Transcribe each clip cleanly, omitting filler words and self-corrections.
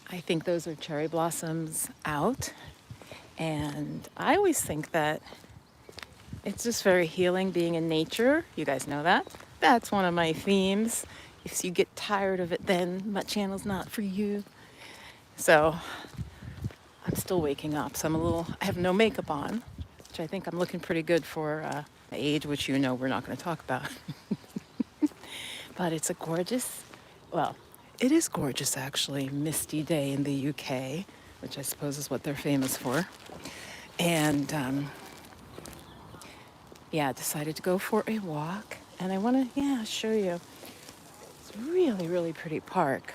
I think those are cherry blossoms out. And I always think that it's just very healing being in nature. You guys know that. That's one of my themes. If you get tired of it, then my channel's not for you. So I'm still waking up. So I have no makeup on, which I think I'm looking pretty good for my age, which you know we're not going to talk about. But it's a gorgeous, well, it is gorgeous actually, misty day in the UK, which I suppose is what they're famous for. And yeah, decided to go for a walk. And I want to, show you. It's really, really pretty park.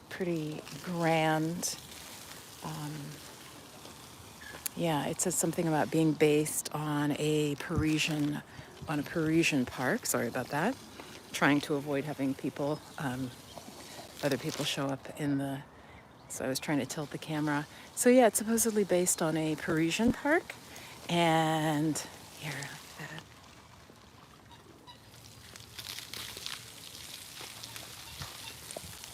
Pretty grand. Yeah, it says something about being based on a Parisian park. Sorry about that. Trying to avoid having other people show up in the. So I was trying to tilt the camera. So yeah, it's supposedly based on a Parisian park, and here, like that.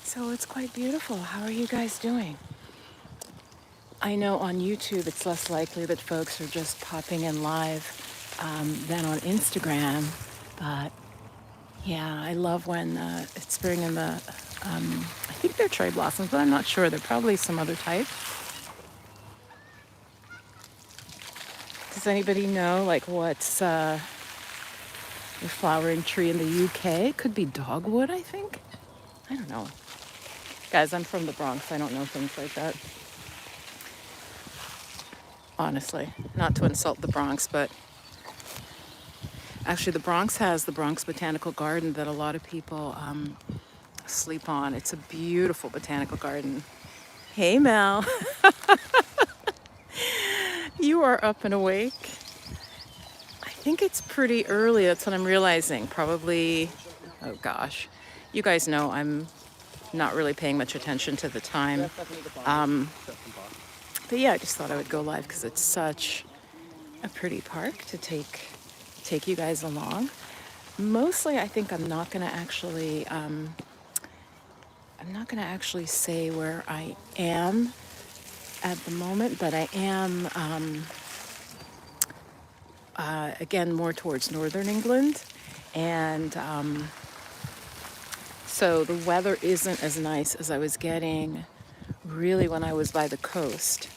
So it's quite beautiful. How are you guys doing? I know on YouTube it's less likely that folks are just popping in live than on Instagram, but yeah, I love when it's spring in the, I think they're cherry blossoms, but I'm not sure. They're probably some other type. Does anybody know like what's the flowering tree in the UK? Could be dogwood, I think. I don't know. Guys, I'm from the Bronx. I don't know things like that. Honestly, not to insult the Bronx, but actually the Bronx has the Bronx Botanical Garden that a lot of people sleep on. It's a beautiful botanical garden. Hey, Mel. You are up and awake. I think it's pretty early. That's what I'm realizing. Probably, oh gosh. You guys know I'm not really paying much attention to the time. But yeah, I just thought I would go live because it's such a pretty park to take you guys along. Mostly, I think I'm not gonna actually say where I am at the moment, but I am again more towards northern England, and so the weather isn't as nice as I was getting really when I was by the coast.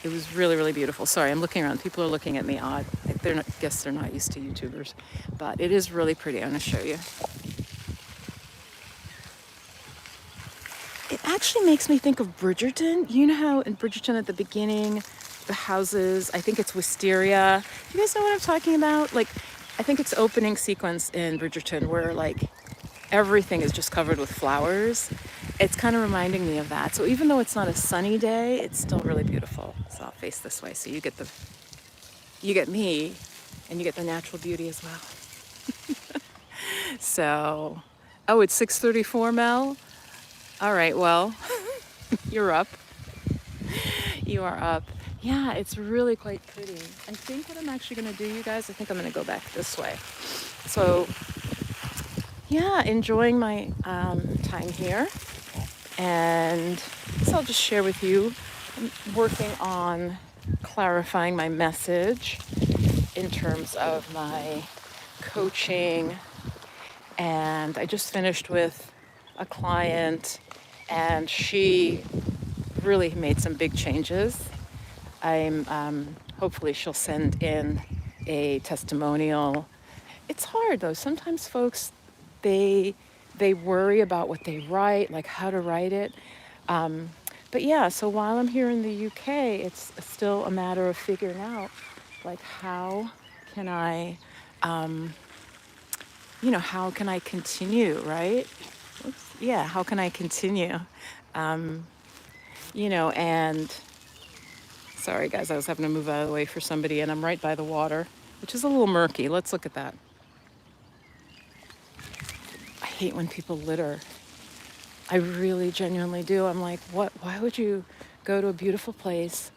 It was really, really beautiful. Sorry, I'm looking around. People are looking at me odd. Guess they're not used to YouTubers, but it is really pretty. I'm gonna show you. It actually makes me think of Bridgerton. You know how in Bridgerton at the beginning, the houses, I think it's wisteria. You guys know what I'm talking about? Like, I think it's opening sequence in Bridgerton where like everything is just covered with flowers. It's kind of reminding me of that. So even though it's not a sunny day, it's still really beautiful. So I'll face this way so you get me and you get the natural beauty as well. So, oh, it's 6:34, Mel. All right, well, you're up. You are up. Yeah, it's really quite pretty. I think what I'm actually going to do, you guys, I think I'm going to go back this way. So, yeah, enjoying my time here. And so I'll just share with you, I'm working on clarifying my message in terms of my coaching. And I just finished with a client, and she really made some big changes. Hopefully she'll send in a testimonial. It's hard though. Sometimes folks, they worry about what they write, like how to write it. But yeah, so while I'm here in the UK, it's still a matter of figuring out, like how can I, how can I continue, right? Oops. Yeah, how can I continue? And sorry guys, I was having to move out of the way for somebody, and I'm right by the water, which is a little murky. Let's look at that. I hate when people litter. I really genuinely do. I'm like, what? Why would you go to a beautiful place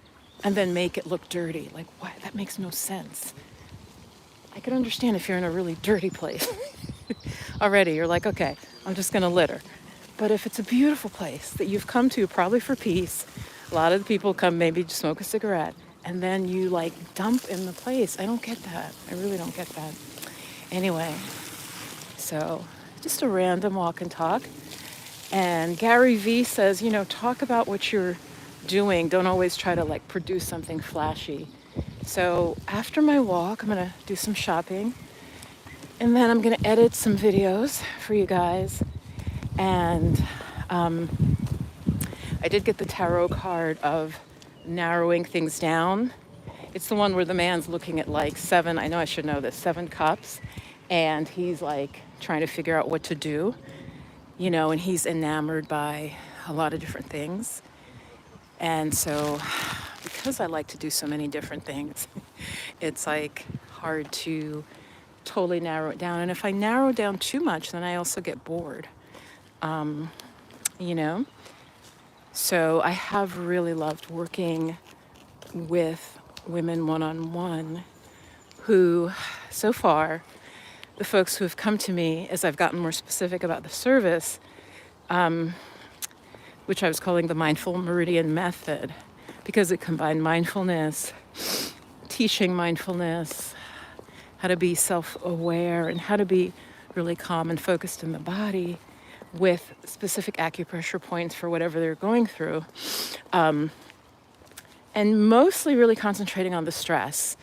and then make it look dirty? Like, why? That makes no sense. I could understand if you're in a really dirty place. Already, you're like, okay, I'm just gonna litter. But if it's a beautiful place that you've come to probably for peace, a lot of the people come maybe to smoke a cigarette, and then you like dump in the place. I don't get that. I really don't get that. Anyway, so just a random walk and talk. And Gary Vee says, talk about what you're doing. Don't always try to like produce something flashy. So after my walk, I'm going to do some shopping. And then I'm going to edit some videos for you guys. And I did get the tarot card of narrowing things down. It's the one where the man's looking at like I know I should know this, 7 cups. And he's like trying to figure out what to do, and he's enamored by a lot of different things. And so because I like to do so many different things, it's like hard to totally narrow it down. And if I narrow down too much, then I also get bored, you know? So I have really loved working with women one-on-one who, so far, the folks who have come to me as I've gotten more specific about the service, which I was calling the Mindful Meridian Method, because it combined mindfulness, teaching mindfulness, how to be self-aware and how to be really calm and focused in the body with specific acupressure points for whatever they're going through. And mostly really concentrating on the stress,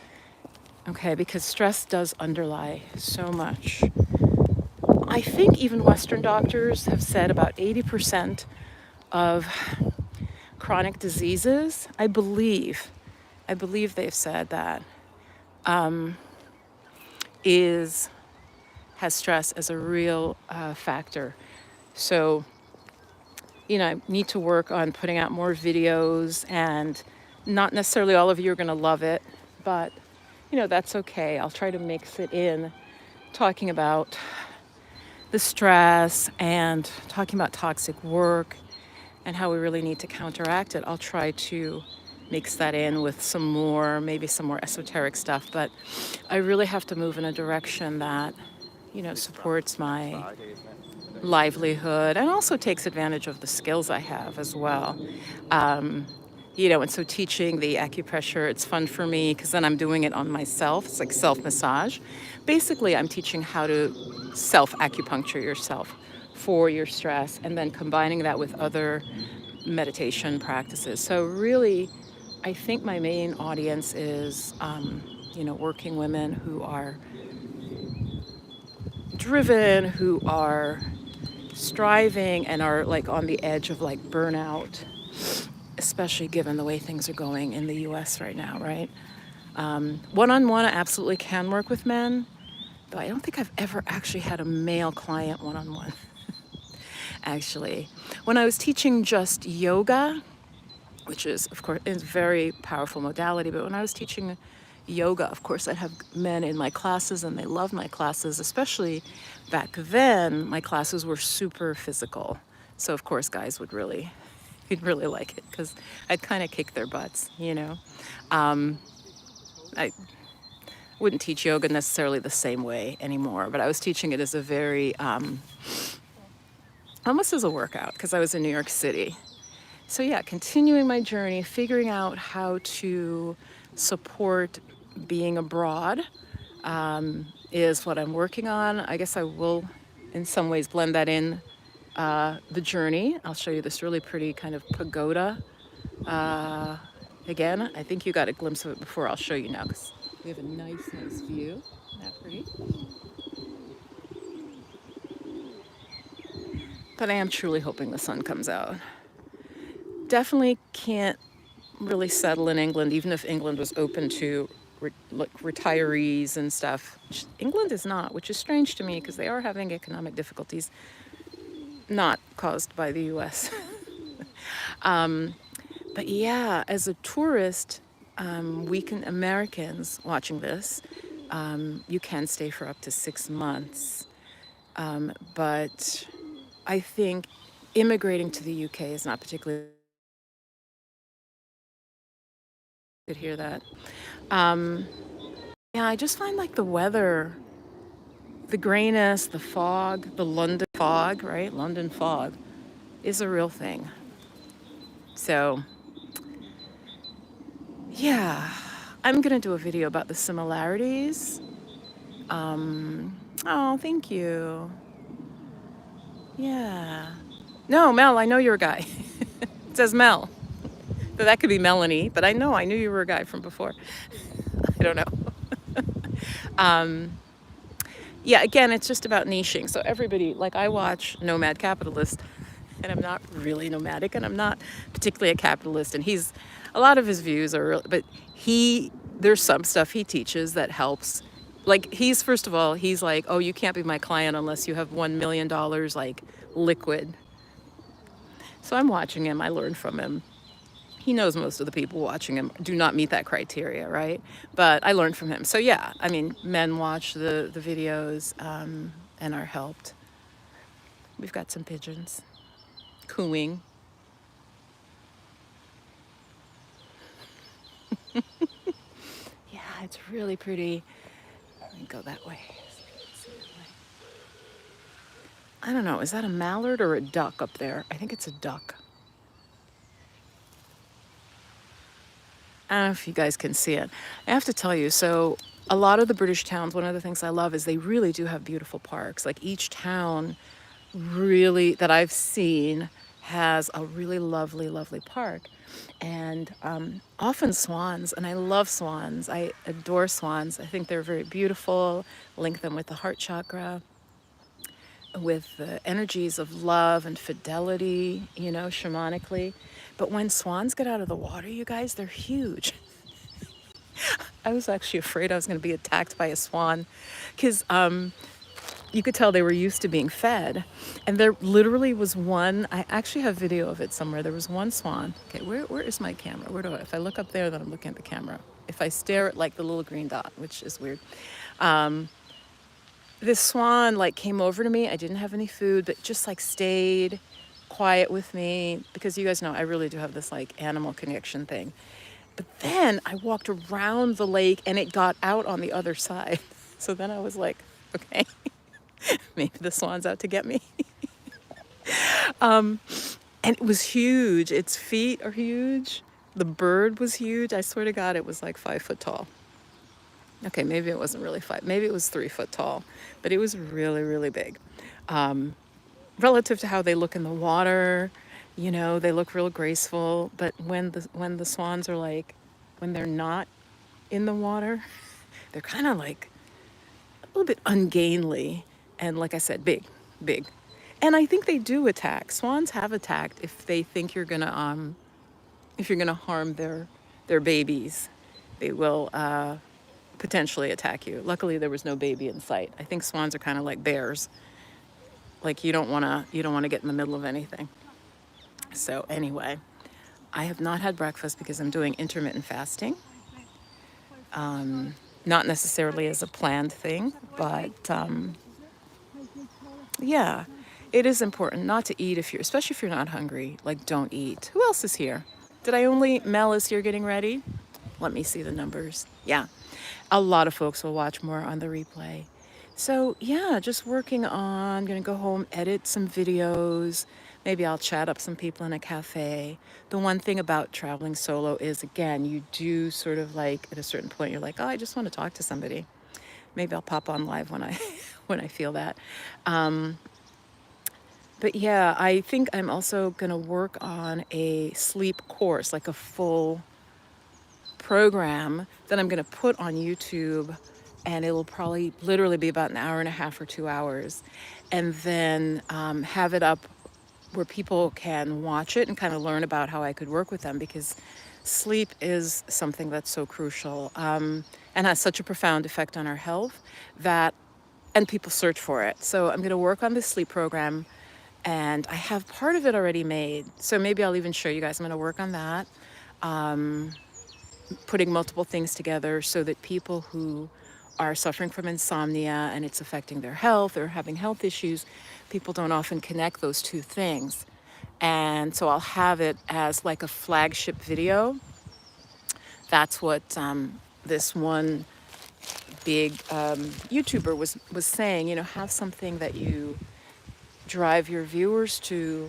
okay, because stress does underlie so much. I think even Western doctors have said about 80% of chronic diseases, I believe they've said that, has stress as a real factor. So, I need to work on putting out more videos, and not necessarily all of you are going to love it, but, that's okay. I'll try to mix it in, talking about the stress and talking about toxic work and how we really need to counteract it. I'll try to mix that in with maybe some more esoteric stuff, but I really have to move in a direction that, supports my livelihood and also takes advantage of the skills I have as well. And so teaching the acupressure, it's fun for me because then I'm doing it on myself. It's like self-massage. Basically, I'm teaching how to self-acupuncture yourself for your stress and then combining that with other meditation practices. So really, I think my main audience is, working women who are driven, who are striving and are like on the edge of like burnout, especially given the way things are going in the US right now, right? One-on-one, I absolutely can work with men, though I don't think I've ever actually had a male client one-on-one. Actually, when I was teaching just yoga, which is, of course, is a very powerful modality, but when I was teaching yoga, of course, I'd have men in my classes, and they loved my classes, especially back then. My classes were super physical. So, of course, guys would really like it because I'd kind of kick their butts, I wouldn't teach yoga necessarily the same way anymore, but I was teaching it as a very, almost as a workout because I was in New York City. So yeah, continuing my journey, figuring out how to support being abroad is what I'm working on. I guess I will, in some ways, blend that in the journey. I'll show you this really pretty kind of pagoda. Again, I think you got a glimpse of it before. I'll show you now because we have a nice view. Isn't that pretty? But I am truly hoping the sun comes out. Definitely can't really settle in England, even if England was open to retirees and stuff. England is not, which is strange to me because they are having economic difficulties, not caused by the US. But yeah, as a tourist, Americans watching this, you can stay for up to 6 months. But I think immigrating to the UK is not particularly could hear that. Yeah, I just find like the weather, the grayness, the fog, the London fog, right? London fog. is a real thing. So, yeah, I'm going to do a video about the similarities. Oh, thank you. Yeah. No, Mel, I know you're a guy. It says Mel. So that could be Melanie, but I knew you were a guy from before. I don't know. Um, yeah, again, it's just about niching. So everybody, like I watch Nomad Capitalist, and I'm not really nomadic, and I'm not particularly a capitalist. And a lot of his views are, but there's some stuff he teaches that helps. Like first of all, he's like, oh, you can't be my client unless you have $1 million like liquid. So I'm watching him. I learned from him. He knows most of the people watching him do not meet that criteria, right? But I learned from him. So yeah, I mean, men watch the videos and are helped. We've got some pigeons cooing. Yeah, it's really pretty. Let me go that way. I don't know, is that a mallard or a duck up there? I think it's a duck. I don't know if you guys can see it. I have to tell you, so a lot of the British towns, one of the things I love is they really do have beautiful parks. Like each town really that I've seen has a really lovely, lovely park. And often swans, and I love swans. I adore swans. I think they're very beautiful. Link them with the heart chakra, with the energies of love and fidelity, shamanically. But when swans get out of the water, you guys, they're huge. I was actually afraid I was going to be attacked by a swan because you could tell they were used to being fed. And there literally was one, I actually have video of it somewhere. There was one swan. Okay, where is my camera? If I look up there, then I'm looking at the camera. If I stare at like the little green dot, which is weird. This swan like came over to me. I didn't have any food, but just like stayed quiet with me because you guys know I really do have this like animal connection thing. But then I walked around the lake and it got out on the other side. So then I was like, okay, maybe the swan's out to get me. And it was huge. Its feet are huge. The bird was huge. I swear to God, it was like 5 foot tall. Okay, maybe it wasn't really 5. Maybe it was 3 foot tall, but it was really, really big. Relative to how they look in the water, they look real graceful. But when the swans are like, when they're not in the water, they're kind of like a little bit ungainly. And like I said, big, big. And I think they do attack. Swans have attacked if they think you're gonna harm their babies. They will potentially attack you. Luckily, there was no baby in sight. I think swans are kind of like bears. Like you don't wanna get in the middle of anything. So anyway, I have not had breakfast because I'm doing intermittent fasting. Not necessarily as a planned thing, but yeah, it is important not to eat especially if you're not hungry. Like, don't eat. Who else is here? Mel is here getting ready? Let me see the numbers. Yeah, a lot of folks will watch more on the replay. So yeah, just working on, gonna go home, edit some videos. Maybe I'll chat up some people in a cafe. The one thing about traveling solo is, again, you do sort of like, at a certain point, you're like, oh, I just want to talk to somebody. Maybe I'll pop on live when I when I feel that. But yeah, I think I'm also going to work on a sleep course, like a full program that I'm going to put on YouTube, and it'll probably literally be about an hour and a half or 2 hours, and then have it up where people can watch it and kind of learn about how I could work with them, because sleep is something that's so crucial and has such a profound effect on our health and people search for it. So I'm going to work on this sleep program, and I have part of it already made. So maybe I'll even show you guys. I'm going to work on that, putting multiple things together so that people who are suffering from insomnia and it's affecting their health or having health issues, people don't often connect those two things. And so I'll have it as like a flagship video. That's what this one big YouTuber was saying, have something that you drive your viewers to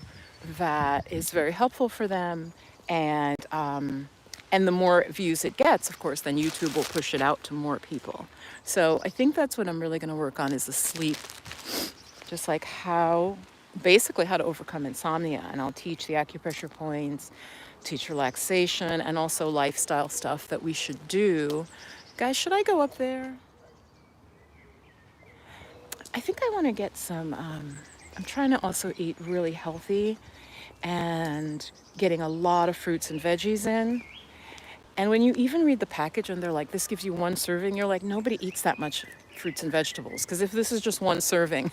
that is very helpful for them. And the more views it gets, of course, then YouTube will push it out to more people. So I think that's what I'm really going to work on is the sleep, just like basically how to overcome insomnia. And I'll teach the acupressure points, teach relaxation, and also lifestyle stuff that we should do. Guys, should I go up there? I think I want to get some, I'm trying to also eat really healthy and getting a lot of fruits and veggies in. And when you even read the package and they're like, this gives you one serving, you're like, nobody eats that much fruits and vegetables. Because if this is just one serving,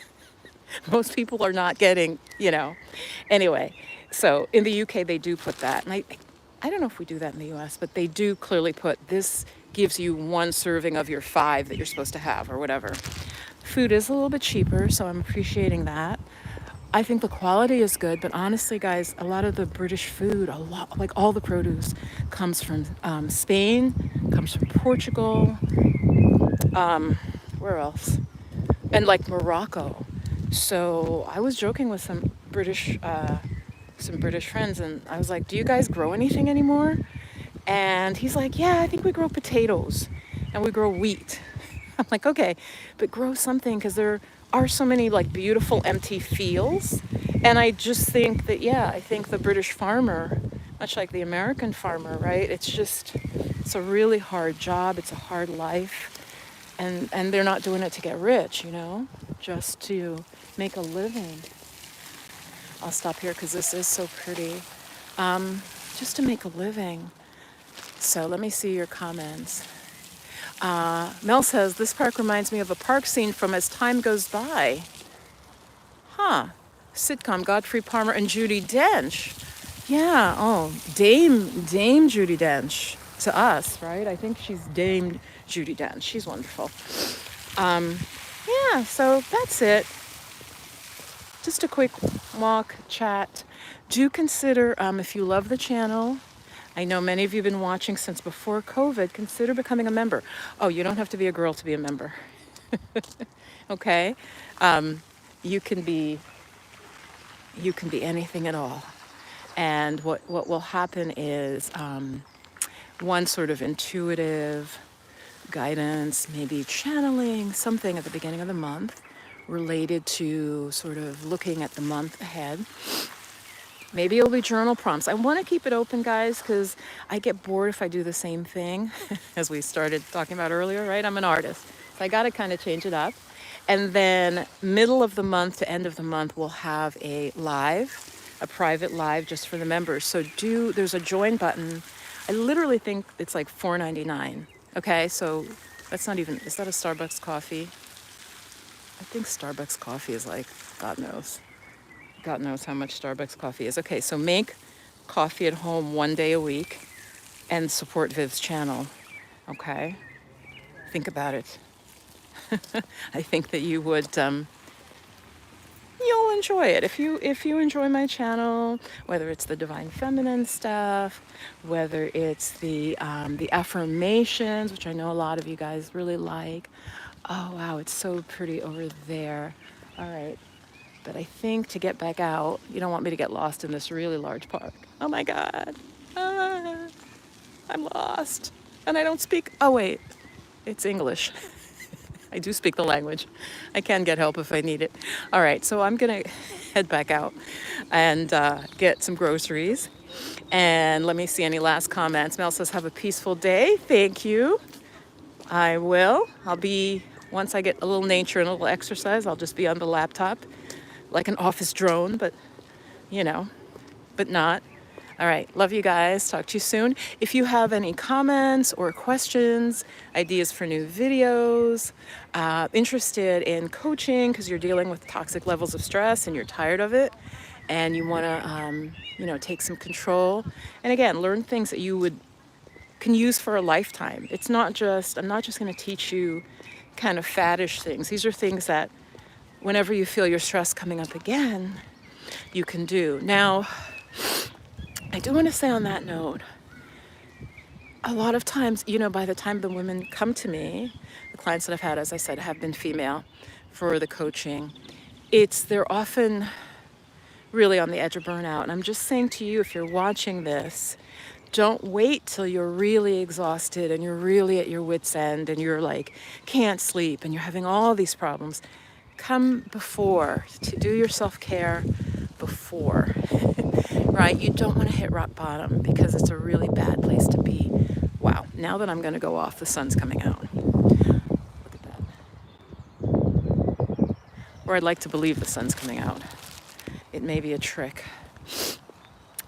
most people are not getting. Anyway, so in the UK, they do put that. And I don't know if we do that in the US, but they do clearly put this gives you one serving of your 5 that you're supposed to have or whatever. Food is a little bit cheaper, so I'm appreciating that. I think the quality is good, but honestly, guys, a lot of the British food, like all the produce, comes from Spain, comes from Portugal, where else? And like Morocco. So I was joking with some British friends, and I was like, "Do you guys grow anything anymore?" And he's like, "Yeah, I think we grow potatoes, and we grow wheat." I'm like, "Okay, but grow something because there are so many like beautiful empty fields." And I just think that, yeah, I think the British farmer, much like the American farmer, right? It's a really hard job. It's a hard life. And they're not doing it to get rich, just to make a living. I'll stop here because this is so pretty. Just to make a living. So let me see your comments. Mel says, this park reminds me of a park scene from As Time Goes By. Huh. Sitcom, Godfrey Palmer and Judi Dench. Yeah, oh, Dame Judi Dench to us, right? I think she's Dame Judi Dench. She's wonderful. Yeah, so that's it. Just a quick walk, chat. Do consider, if you love the channel, I know many of you have been watching since before COVID, consider becoming a member. Oh, you don't have to be a girl to be a member. Okay? You can be anything at all. And what will happen is one sort of intuitive guidance, maybe channeling something at the beginning of the month related to sort of looking at the month ahead. Maybe it'll be journal prompts. I want to keep it open, guys, because I get bored if I do the same thing, as we started talking about earlier, right? I'm an artist, so I got to kind of change it up. And then middle of the month to end of the month, we'll have a private live just for the members. So there's a join button. I literally think it's like $4.99. Okay, so that's not even, is that a Starbucks coffee? I think Starbucks coffee is like, God knows how much Starbucks coffee is. Okay, so make coffee at home 1 day a week and support Viv's channel. Okay, think about it. I think that you would, you'll enjoy it. If you enjoy my channel, whether it's the Divine Feminine stuff, whether it's the affirmations, which I know a lot of you guys really like. Oh, wow, it's so pretty over there. All right. But I think to get back out, you don't want me to get lost in this really large park. Oh my God. I'm lost. And I don't speak, oh wait, it's English. I do speak the language. I can get help if I need it. All right, so I'm gonna head back out and get some groceries. And let me see any last comments. Mel says, have a peaceful day. Thank you. I will. Once I get a little nature and a little exercise, I'll just be on the laptop like an office drone, but not. All right. Love you guys. Talk to you soon. If you have any comments or questions, ideas for new videos, interested in coaching because you're dealing with toxic levels of stress and you're tired of it and you want to, take some control. And again, learn things that you can use for a lifetime. I'm not just going to teach you kind of faddish things. These are things that whenever you feel your stress coming up again, you can do. Now, I do want to say on that note, a lot of times, by the time the women come to me, the clients that I've had, as I said, have been female for the coaching. They're often really on the edge of burnout. And I'm just saying to you, if you're watching this, don't wait till you're really exhausted and you're really at your wit's end and you're like, can't sleep and you're having all these problems. Come before to do your self-care before, right? You don't want to hit rock bottom because it's a really bad place to be. Wow, now that I'm going to go off, the sun's coming out. Look at that. Or I'd like to believe the sun's coming out. It may be a trick.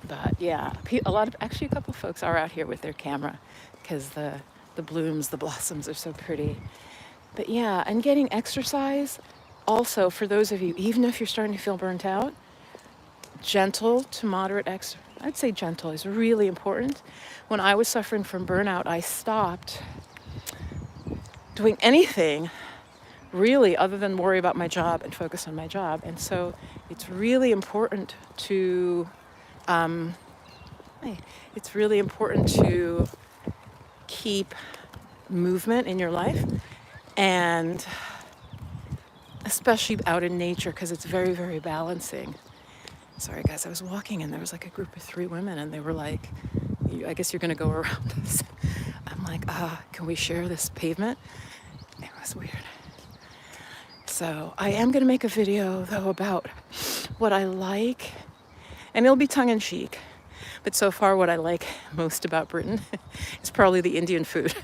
But yeah, actually a couple of folks are out here with their camera because the blooms, the blossoms are so pretty. But yeah, and getting exercise also for those of you, even if you're starting to feel burnt out, gentle to moderate exercise. I'd say gentle is really important. When I was suffering from burnout, I stopped doing anything really other than worry about my job and focus on my job. And so it's really important to keep movement in your life, and especially out in nature because it's very, very balancing. Sorry guys, I was walking and there was like a group of 3 women and they were like, I guess you're gonna go around us. I'm like, can we share this pavement? It was weird. So I am gonna make a video though about what I like, and it'll be tongue-in-cheek. But so far what I like most about Britain is probably the Indian food.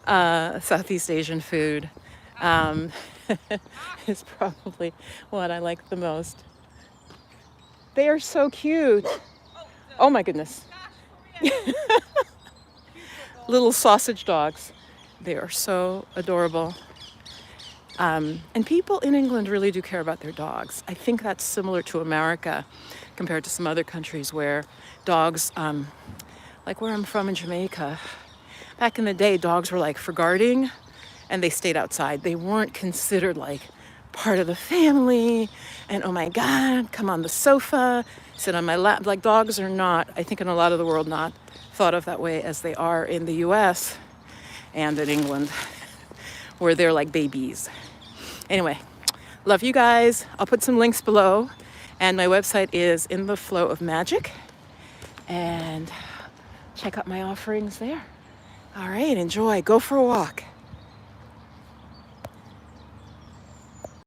Southeast Asian food is probably what I like the most. They are so cute. Oh my goodness. Little sausage dogs. They are so adorable. And people in England really do care about their dogs. I think that's similar to America compared to some other countries where dogs, like where I'm from in Jamaica, back in the day, dogs were like for guarding and they stayed outside. They weren't considered like part of the family and oh my God, come on the sofa, sit on my lap. Like dogs are not, I think in a lot of the world, not thought of that way as they are in the US and in England, where they're like babies. Anyway, love you guys. I'll put some links below, and my website is In the Flow of Magic, and check out my offerings there. All right, enjoy. Go for a walk.